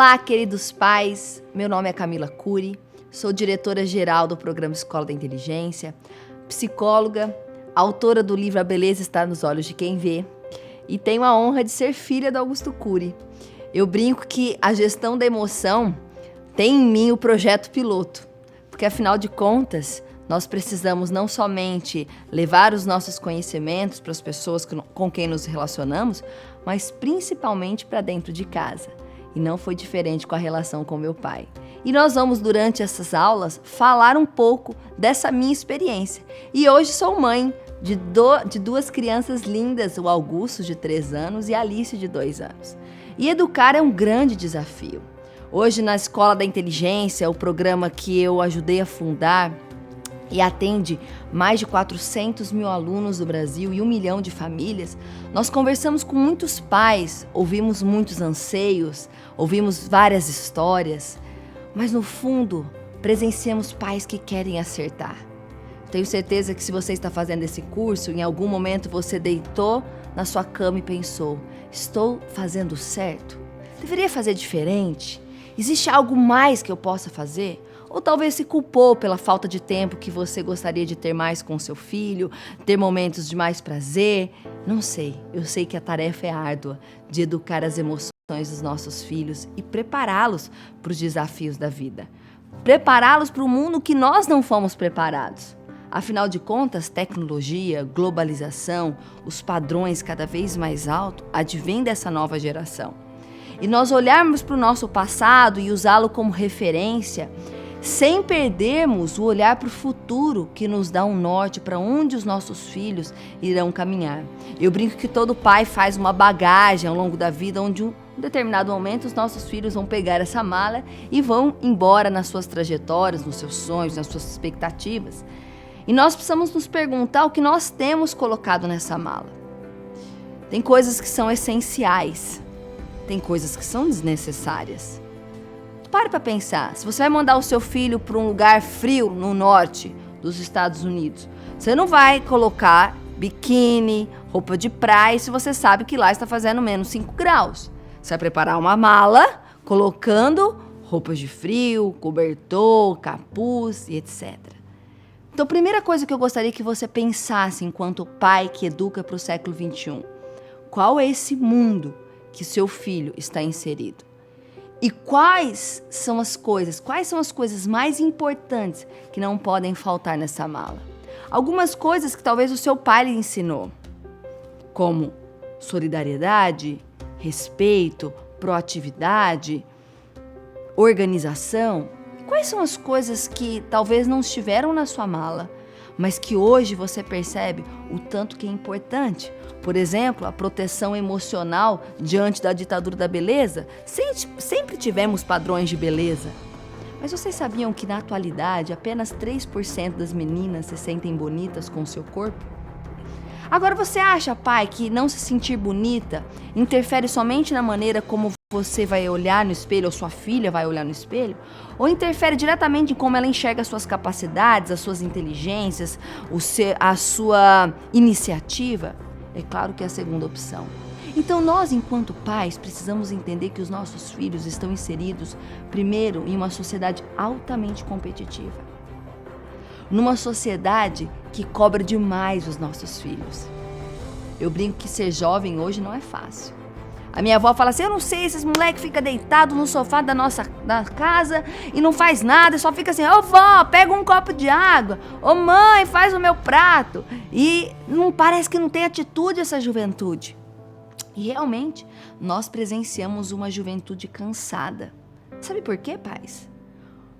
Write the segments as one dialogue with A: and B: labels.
A: Olá, queridos pais, meu nome é Camila Cury, sou diretora-geral do programa Escola da Inteligência, psicóloga, autora do livro A Beleza Está nos Olhos de Quem Vê e tenho a honra de ser filha do Augusto Cury. Eu brinco que a gestão da emoção tem em mim o projeto piloto, porque afinal de contas, nós precisamos não somente levar os nossos conhecimentos para as pessoas com quem nos relacionamos, mas principalmente para dentro de casa. E não foi diferente com a relação com meu pai. E nós vamos, durante essas aulas, falar um pouco dessa minha experiência. E hoje sou mãe de duas crianças lindas, o Augusto, de 3 anos, e a Alice, de 2 anos. E educar é um grande desafio. Hoje, na Escola da Inteligência, o programa que eu ajudei a fundar, e atende mais de 400 mil alunos do Brasil e 1 milhão de famílias, nós conversamos com muitos pais, ouvimos muitos anseios, ouvimos várias histórias, mas no fundo presenciamos pais que querem acertar. Tenho certeza que se você está fazendo esse curso, em algum momento você deitou na sua cama e pensou: estou fazendo certo? Deveria fazer diferente? Existe algo mais que eu possa fazer? Ou talvez se culpou pela falta de tempo que você gostaria de ter mais com seu filho, ter momentos de mais prazer. Não sei, eu sei que a tarefa é árdua de educar as emoções dos nossos filhos e prepará-los para os desafios da vida. Prepará-los para o mundo que nós não fomos preparados. Afinal de contas, tecnologia, globalização, os padrões cada vez mais altos advêm dessa nova geração. E nós olharmos para o nosso passado e usá-lo como referência, sem perdermos o olhar para o futuro que nos dá um norte para onde os nossos filhos irão caminhar. Eu brinco que todo pai faz uma bagagem ao longo da vida, onde em um determinado momento os nossos filhos vão pegar essa mala e vão embora nas suas trajetórias, nos seus sonhos, nas suas expectativas. E nós precisamos nos perguntar o que nós temos colocado nessa mala. Tem coisas que são essenciais, tem coisas que são desnecessárias. Pare para pensar, se você vai mandar o seu filho para um lugar frio no norte dos Estados Unidos, você não vai colocar biquíni, roupa de praia, se você sabe que lá está fazendo menos 5 graus. Você vai preparar uma mala, colocando roupas de frio, cobertor, capuz e etc. Então, a primeira coisa que eu gostaria que você pensasse enquanto pai que educa para o século XXI, qual é esse mundo que seu filho está inserido? E quais são as coisas mais importantes que não podem faltar nessa mala? Algumas coisas que talvez o seu pai lhe ensinou, como solidariedade, respeito, proatividade, organização. Quais são as coisas que talvez não estiveram na sua mala, mas que hoje você percebe o tanto que é importante? Por exemplo, a proteção emocional diante da ditadura da beleza. Sempre tivemos padrões de beleza. Mas vocês sabiam que na atualidade apenas 3% das meninas se sentem bonitas com o seu corpo? Agora você acha, pai, que não se sentir bonita interfere somente na maneira como você vai olhar no espelho, ou sua filha vai olhar no espelho? Ou interfere diretamente em como ela enxerga as suas capacidades, as suas inteligências, a sua iniciativa? É claro que é a segunda opção. Então nós, enquanto pais, precisamos entender que os nossos filhos estão inseridos, primeiro, em uma sociedade altamente competitiva. Numa sociedade que cobra demais os nossos filhos. Eu brinco que ser jovem hoje não é fácil. A minha avó fala assim: eu não sei, esses moleques ficam deitados no sofá da casa e não faz nada, só fica assim: ô vó, pega um copo de água, ô mãe, faz o meu prato. E não parece que não tem atitude essa juventude. E realmente, nós presenciamos uma juventude cansada. Sabe por quê, pais?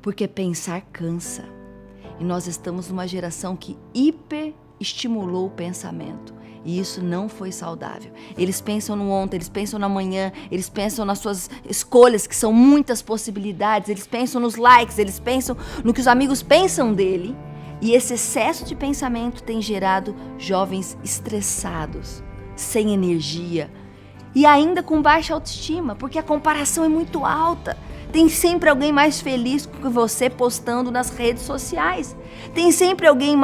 A: Porque pensar cansa. E nós estamos numa geração que hiperestimulou o pensamento. E isso não foi saudável. Eles pensam no ontem, eles pensam no amanhã, eles pensam nas suas escolhas, que são muitas possibilidades, eles pensam nos likes, eles pensam no que os amigos pensam dele. E esse excesso de pensamento tem gerado jovens estressados, sem energia e ainda com baixa autoestima, porque a comparação é muito alta. Tem sempre alguém mais feliz que você postando nas redes sociais. Tem sempre alguém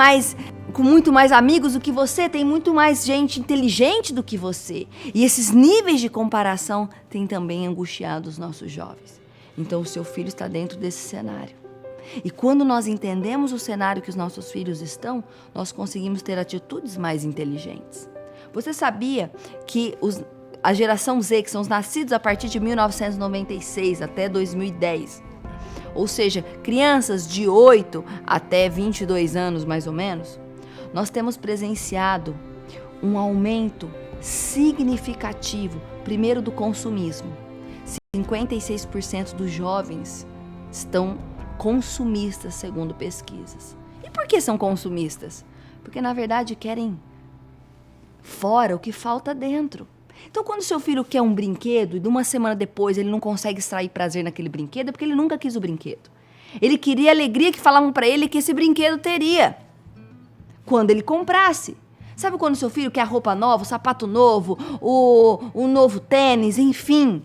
A: com muito mais amigos do que você, tem muito mais gente inteligente do que você. E esses níveis de comparação têm também angustiado os nossos jovens. Então o seu filho está dentro desse cenário. E quando nós entendemos o cenário que os nossos filhos estão, nós conseguimos ter atitudes mais inteligentes. Você sabia que a geração Z, que são os nascidos a partir de 1996 até 2010, ou seja, crianças de 8 até 22 anos mais ou menos, nós temos presenciado um aumento significativo, primeiro do consumismo. 56% dos jovens estão consumistas, segundo pesquisas. E por que são consumistas? Porque, na verdade, querem fora o que falta dentro. Então, quando seu filho quer um brinquedo e de uma semana depois ele não consegue extrair prazer naquele brinquedo, é porque ele nunca quis o brinquedo. Ele queria a alegria que falavam para ele que esse brinquedo teria quando ele comprasse. Sabe quando seu filho quer a roupa nova, o sapato novo, o novo tênis, enfim?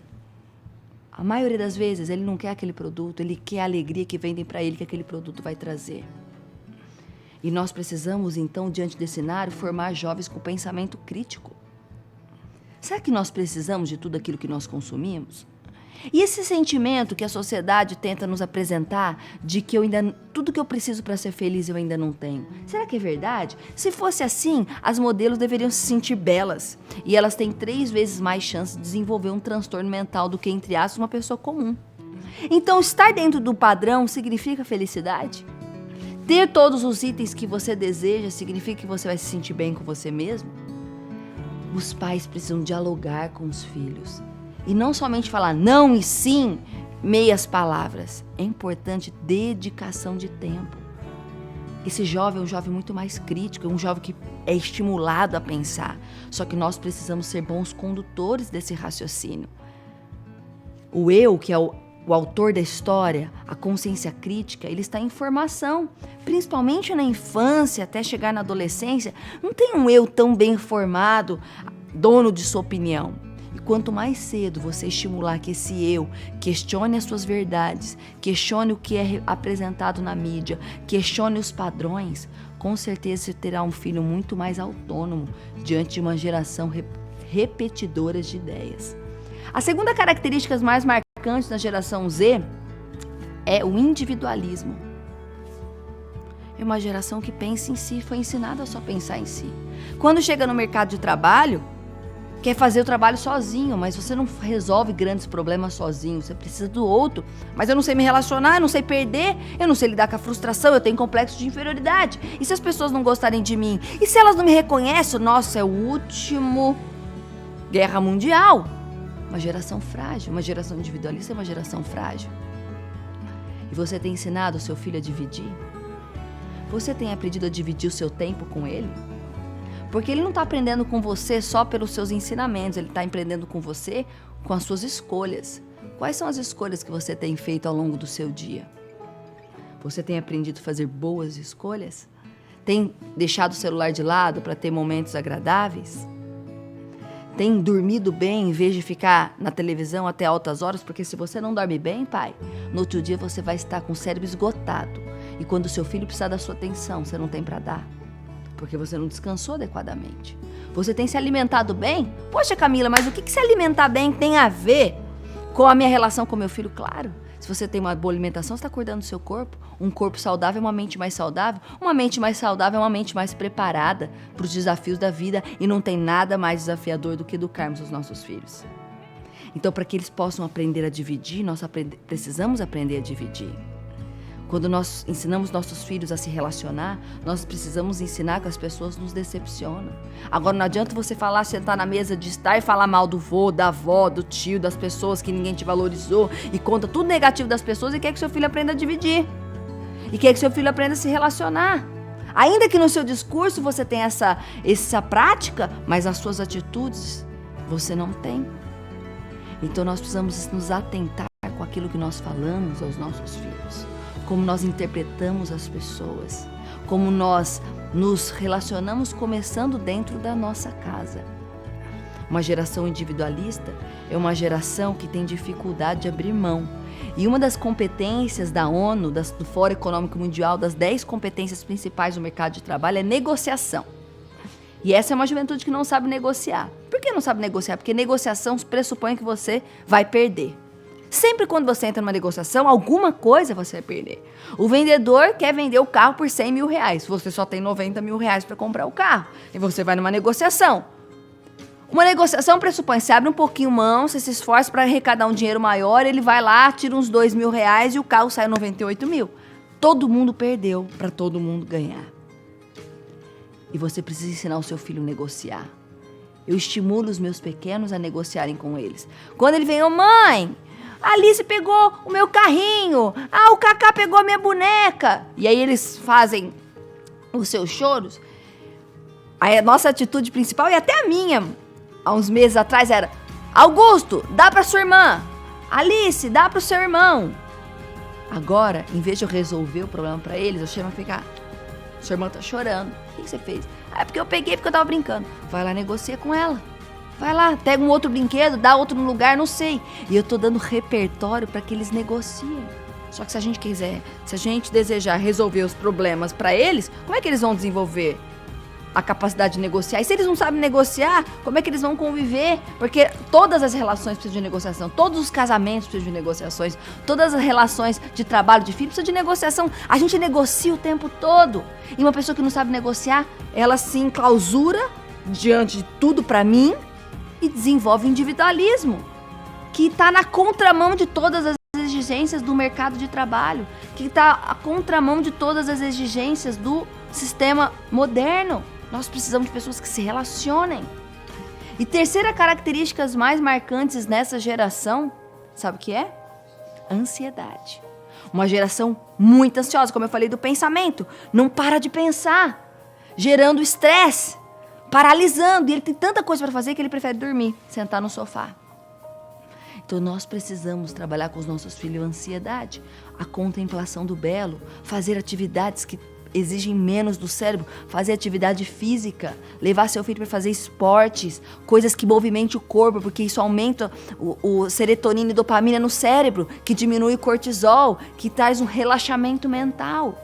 A: A maioria das vezes ele não quer aquele produto, ele quer a alegria que vendem para ele que aquele produto vai trazer. E nós precisamos, então, diante desse cenário, formar jovens com pensamento crítico. Será que nós precisamos de tudo aquilo que nós consumimos? E esse sentimento que a sociedade tenta nos apresentar de que tudo que eu preciso para ser feliz eu ainda não tenho. Será que é verdade? Se fosse assim, as modelos deveriam se sentir belas. E elas têm 3 vezes mais chance de desenvolver um transtorno mental do que, entre aspas, uma pessoa comum. Então, estar dentro do padrão significa felicidade? Ter todos os itens que você deseja significa que você vai se sentir bem com você mesmo? Os pais precisam dialogar com os filhos. E não somente falar não e sim, meias palavras. É importante dedicação de tempo. Esse jovem é um jovem muito mais crítico, é um jovem que é estimulado a pensar. Só que nós precisamos ser bons condutores desse raciocínio. O eu, que é o autor da história, a consciência crítica, ele está em formação. Principalmente na infância, até chegar na adolescência, não tem um eu tão bem formado, dono de sua opinião. E quanto mais cedo você estimular que esse eu questione as suas verdades, questione o que é apresentado na mídia, questione os padrões, com certeza você terá um filho muito mais autônomo diante de uma geração repetidora de ideias. A segunda característica mais marcante da geração Z é o individualismo. É uma geração que pensa em si, foi ensinada a só pensar em si. Quando chega no mercado de trabalho, quer fazer o trabalho sozinho, mas você não resolve grandes problemas sozinho, você precisa do outro. Mas eu não sei me relacionar, eu não sei perder, eu não sei lidar com a frustração, eu tenho complexo de inferioridade. E se as pessoas não gostarem de mim? E se elas não me reconhecem? Nossa, é o último guerra mundial. Uma geração frágil, uma geração individualista é uma geração frágil. E você tem ensinado o seu filho a dividir? Você tem aprendido a dividir o seu tempo com ele? Porque ele não está aprendendo com você só pelos seus ensinamentos, ele está aprendendo com você com as suas escolhas. Quais são as escolhas que você tem feito ao longo do seu dia? Você tem aprendido a fazer boas escolhas? Tem deixado o celular de lado para ter momentos agradáveis? Tem dormido bem em vez de ficar na televisão até altas horas? Porque se você não dorme bem, pai, no outro dia você vai estar com o cérebro esgotado. E quando o seu filho precisar da sua atenção, você não tem para dar. Porque você não descansou adequadamente. Você tem se alimentado bem? Poxa, Camila, mas o que se alimentar bem tem a ver com a minha relação com meu filho? Claro. Se você tem uma boa alimentação, você está cuidando do seu corpo. Um corpo saudável é uma mente mais saudável. Uma mente mais saudável é uma mente mais preparada para os desafios da vida. E não tem nada mais desafiador do que educarmos os nossos filhos. Então, para que eles possam aprender a dividir, nós precisamos aprender a dividir. Quando nós ensinamos nossos filhos a se relacionar, nós precisamos ensinar que as pessoas nos decepcionam. Agora, não adianta você sentar na mesa de estar e falar mal do vô, da avó, do tio, das pessoas que ninguém te valorizou e conta tudo negativo das pessoas e quer que seu filho aprenda a dividir. E quer que seu filho aprenda a se relacionar. Ainda que no seu discurso você tenha essa prática, mas as suas atitudes você não tem. Então, nós precisamos nos atentar com aquilo que nós falamos aos nossos filhos. Como nós interpretamos as pessoas, como nós nos relacionamos começando dentro da nossa casa. Uma geração individualista é uma geração que tem dificuldade de abrir mão. E uma das competências da ONU, do Fórum Econômico Mundial, das 10 competências principais do mercado de trabalho é negociação. E essa é uma juventude que não sabe negociar. Por que não sabe negociar? Porque negociação pressupõe que você vai perder. Sempre quando você entra numa negociação, alguma coisa você vai perder. O vendedor quer vender o carro por 100 mil reais. Você só tem 90 mil reais para comprar o carro. E você vai numa negociação. Uma negociação pressupõe, você abre um pouquinho mão, você se esforça para arrecadar um dinheiro maior, ele vai lá, tira uns 2 mil reais e o carro sai 98 mil. Todo mundo perdeu para todo mundo ganhar. E você precisa ensinar o seu filho a negociar. Eu estimulo os meus pequenos a negociarem com eles. Quando ele vem, ô mãe, a Alice pegou o meu carrinho, o Cacá pegou a minha boneca. E aí eles fazem os seus choros. Aí a nossa atitude principal, e até a minha, há uns meses atrás, era: Augusto, dá pra sua irmã. Alice, dá pro seu irmão. Agora, em vez de eu resolver o problema pra eles, eu chamo a ficar: sua irmã tá chorando. O que você fez? É porque eu peguei, porque eu tava brincando. Vai lá, negocia com ela. Vai lá, pega um outro brinquedo, dá outro no lugar, não sei. E eu tô dando repertório para que eles negociem. Só que se a gente quiser, se a gente desejar resolver os problemas para eles, como é que eles vão desenvolver a capacidade de negociar? E se eles não sabem negociar, como é que eles vão conviver? Porque todas as relações precisam de negociação, todos os casamentos precisam de negociações, todas as relações de trabalho, de filho, precisam de negociação. A gente negocia o tempo todo. E uma pessoa que não sabe negociar, ela se enclausura diante de tudo para mim e desenvolve individualismo, que está na contramão de todas as exigências do mercado de trabalho, que está à contramão de todas as exigências do sistema moderno. Nós precisamos de pessoas que se relacionem. E terceira característica mais marcantes nessa geração, sabe o que é? Ansiedade. Uma geração muito ansiosa, como eu falei do pensamento, não para de pensar, gerando estresse, paralisando, e ele tem tanta coisa para fazer que ele prefere dormir, sentar no sofá. Então nós precisamos trabalhar com os nossos filhos a ansiedade, a contemplação do belo, fazer atividades que exigem menos do cérebro, fazer atividade física, levar seu filho para fazer esportes, coisas que movimentem o corpo, porque isso aumenta o serotonina e dopamina no cérebro, que diminui o cortisol, que traz um relaxamento mental.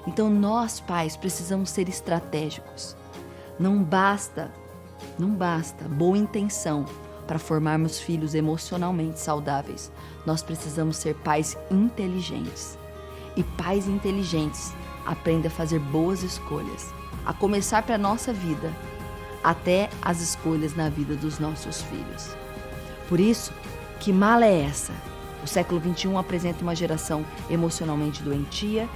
A: Então nós, pais, precisamos ser estratégicos. Não basta boa intenção para formarmos filhos emocionalmente saudáveis. Nós precisamos ser pais inteligentes. E pais inteligentes aprendem a fazer boas escolhas, a começar para a nossa vida, até as escolhas na vida dos nossos filhos. Por isso, que mala é essa? O século XXI apresenta uma geração emocionalmente doentia,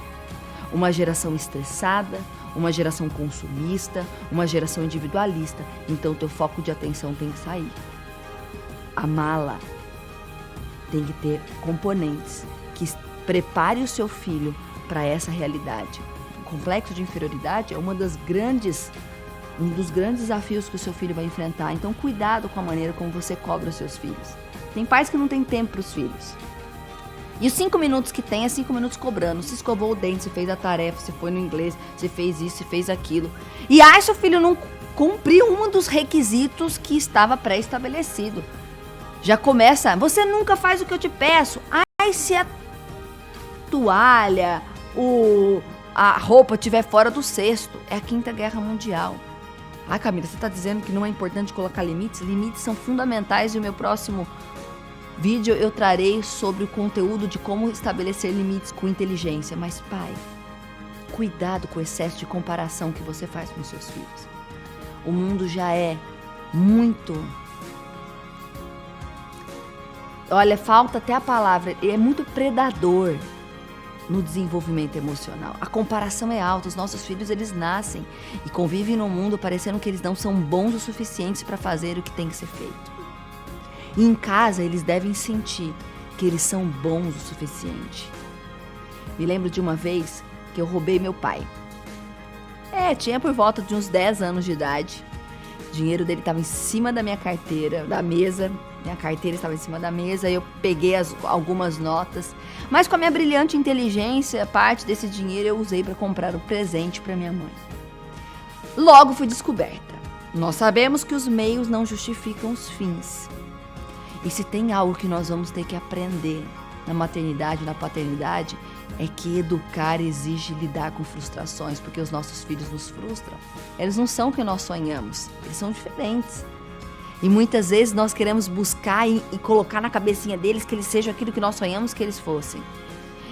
A: uma geração estressada, uma geração consumista, uma geração individualista. Então, teu foco de atenção tem que sair. A mala tem que ter componentes que prepare o seu filho para essa realidade. O complexo de inferioridade é um dos grandes desafios que o seu filho vai enfrentar. Então, cuidado com a maneira como você cobra os seus filhos. Tem pais que não têm tempo para os filhos. E os 5 minutos que tem é 5 minutos cobrando. Você escovou o dente, você fez a tarefa, você foi no inglês, você fez isso, você fez aquilo. E seu filho não cumpriu um dos requisitos que estava pré-estabelecido. Já começa: você nunca faz o que eu te peço. Se a toalha, a roupa estiver fora do cesto. É a 5ª Guerra Mundial. Camila, você está dizendo que não é importante colocar limites? Limites são fundamentais, e o meu próximo vídeo eu trarei sobre o conteúdo de como estabelecer limites com inteligência. Mas, pai, cuidado com o excesso de comparação que você faz com os seus filhos. O mundo já é muito... Olha, falta até a palavra, é muito predador no desenvolvimento emocional. A comparação é alta, os nossos filhos, eles nascem e convivem no mundo parecendo que eles não são bons o suficiente para fazer o que tem que ser feito. E em casa eles devem sentir que eles são bons o suficiente. Me lembro de uma vez que eu roubei meu pai. Tinha por volta de uns 10 anos de idade. O dinheiro dele estava em cima da minha carteira, da mesa. Minha carteira estava em cima da mesa, eu peguei algumas notas, mas com a minha brilhante inteligência, parte desse dinheiro eu usei para comprar um presente para minha mãe. Logo fui descoberta. Nós sabemos que os meios não justificam os fins. E se tem algo que nós vamos ter que aprender na maternidade, na paternidade, é que educar exige lidar com frustrações, porque os nossos filhos nos frustram. Eles não são o que nós sonhamos, eles são diferentes. E muitas vezes nós queremos buscar e colocar na cabecinha deles que eles sejam aquilo que nós sonhamos que eles fossem.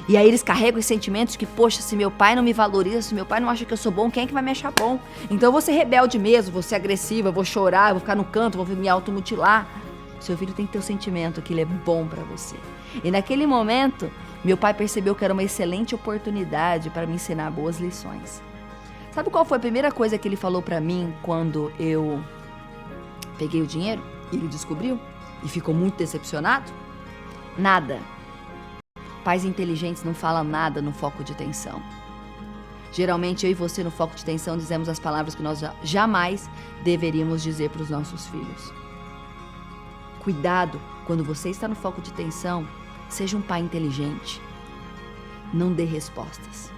A: E aí eles carregam os sentimentos que, poxa, se meu pai não me valoriza, se meu pai não acha que eu sou bom, quem é que vai me achar bom? Então eu vou ser rebelde mesmo, vou ser agressiva, vou chorar, vou ficar no canto, vou me automutilar. Seu filho tem que ter o sentimento que ele é bom pra você. E naquele momento, meu pai percebeu que era uma excelente oportunidade para me ensinar boas lições. Sabe qual foi a primeira coisa que ele falou pra mim quando eu peguei o dinheiro? Ele descobriu e ficou muito decepcionado? Nada. Pais inteligentes não falam nada no foco de tensão. Geralmente eu e você no foco de tensão dizemos as palavras que nós jamais deveríamos dizer para os nossos filhos. Cuidado, quando você está no foco de tensão, seja um pai inteligente. Não dê respostas.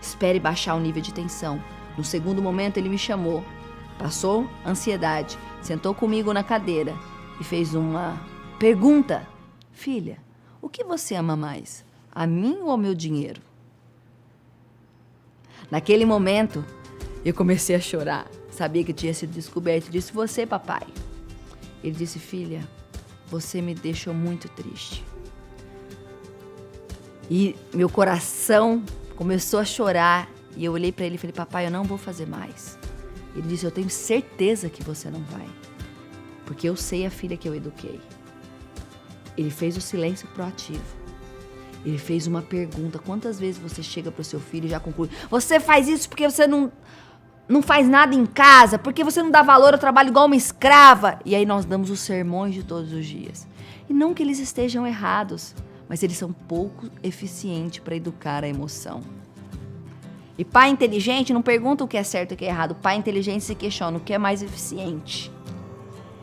A: Espere baixar o nível de tensão. No segundo momento ele me chamou, passou ansiedade, sentou comigo na cadeira e fez uma pergunta. Filha, o que você ama mais? A mim ou ao meu dinheiro? Naquele momento, eu comecei a chorar. Sabia que tinha sido descoberto. Disse, você, papai. Ele disse, filha, você me deixou muito triste. E meu coração começou a chorar. E eu olhei para ele e falei, papai, eu não vou fazer mais. Ele disse, eu tenho certeza que você não vai. Porque eu sei a filha que eu eduquei. Ele fez o silêncio proativo. Ele fez uma pergunta. Quantas vezes você chega pro seu filho e já conclui, você faz isso porque você não faz nada em casa, porque você não dá valor ao trabalho igual uma escrava. E aí nós damos os sermões de todos os dias. E não que eles estejam errados, mas eles são pouco eficientes para educar a emoção. E pai inteligente não pergunta o que é certo e o que é errado. Pai inteligente se questiona o que é mais eficiente.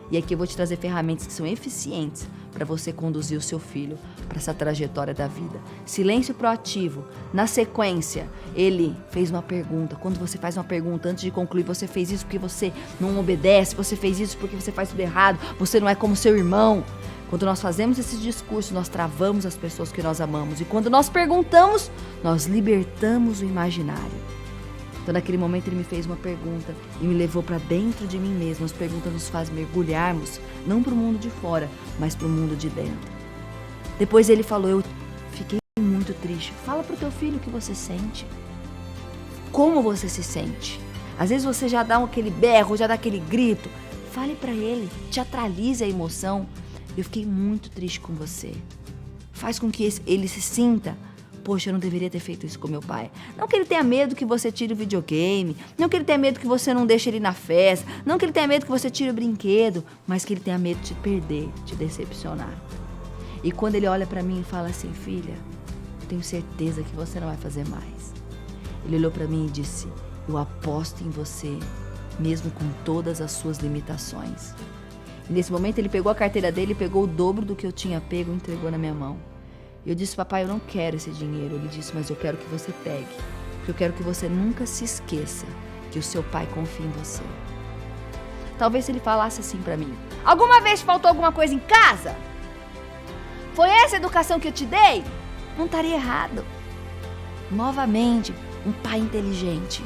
A: E aqui eu vou te trazer ferramentas que são eficientes para você conduzir o seu filho para essa trajetória da vida. Silêncio proativo. Na sequência, ele fez uma pergunta. Quando você faz uma pergunta, antes de concluir, você fez isso porque você não obedece, você fez isso porque você faz tudo errado, você não é como seu irmão. Quando nós fazemos esse discurso, nós travamos as pessoas que nós amamos. E quando nós perguntamos, nós libertamos o imaginário. Então, naquele momento, ele me fez uma pergunta e me levou para dentro de mim mesmo. As perguntas nos fazem mergulharmos, não para o mundo de fora, mas para o mundo de dentro. Depois ele falou, eu fiquei muito triste. Fala para o teu filho o que você sente. Como você se sente. Às vezes você já dá aquele berro, já dá aquele grito. Fale para ele, teatralize a emoção. Eu fiquei muito triste com você. Faz com que ele se sinta, poxa, eu não deveria ter feito isso com meu pai. Não que ele tenha medo que você tire o videogame, não que ele tenha medo que você não deixe ele na festa, não que ele tenha medo que você tire o brinquedo, mas que ele tenha medo de te perder, de decepcionar. E quando ele olha pra mim e fala assim, filha, eu tenho certeza que você não vai fazer mais. Ele olhou pra mim e disse, eu aposto em você, mesmo com todas as suas limitações. E nesse momento ele pegou a carteira dele, pegou o dobro do que eu tinha pego e entregou na minha mão. Eu disse, papai, eu não quero esse dinheiro. Ele disse, mas eu quero que você pegue. Porque eu quero que você nunca se esqueça que o seu pai confia em você. Talvez se ele falasse assim pra mim, alguma vez faltou alguma coisa em casa? Foi essa a educação que eu te dei? Não estaria errado. Novamente, um pai inteligente.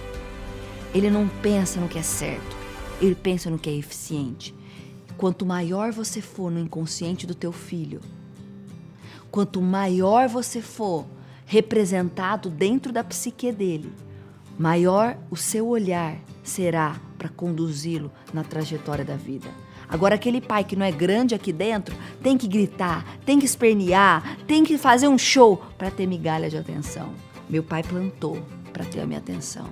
A: Ele não pensa no que é certo. Ele pensa no que é eficiente. Quanto maior você for no inconsciente do teu filho, quanto maior você for representado dentro da psique dele, maior o seu olhar será para conduzi-lo na trajetória da vida. Agora, aquele pai que não é grande aqui dentro, tem que gritar, tem que espernear, tem que fazer um show para ter migalha de atenção. Meu pai plantou para ter a minha atenção.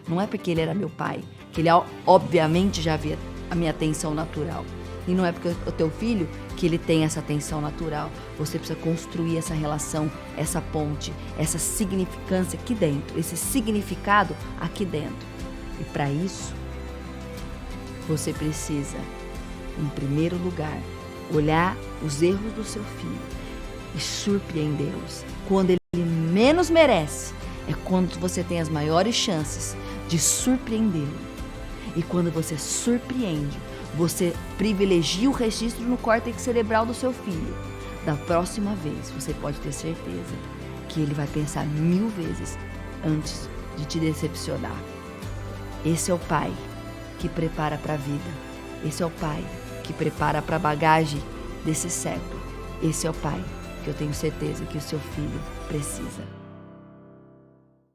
A: Não é porque ele era meu pai, que ele obviamente já havia a minha atenção natural. E não é porque o teu filho que ele tem essa atenção natural. Você precisa construir essa relação, essa ponte, essa significância aqui dentro, esse significado aqui dentro. E para isso, você precisa, em primeiro lugar, olhar os erros do seu filho e surpreendê-los. Quando ele menos merece, é quando você tem as maiores chances de surpreendê-lo. E quando você surpreende, você privilegia o registro no córtex cerebral do seu filho. Da próxima vez, você pode ter certeza que ele vai pensar 1000 vezes antes de te decepcionar. Esse é o pai que prepara para a vida. Esse é o pai que que prepara para a bagagem desse século. Esse é o pai que eu tenho certeza que o seu filho precisa.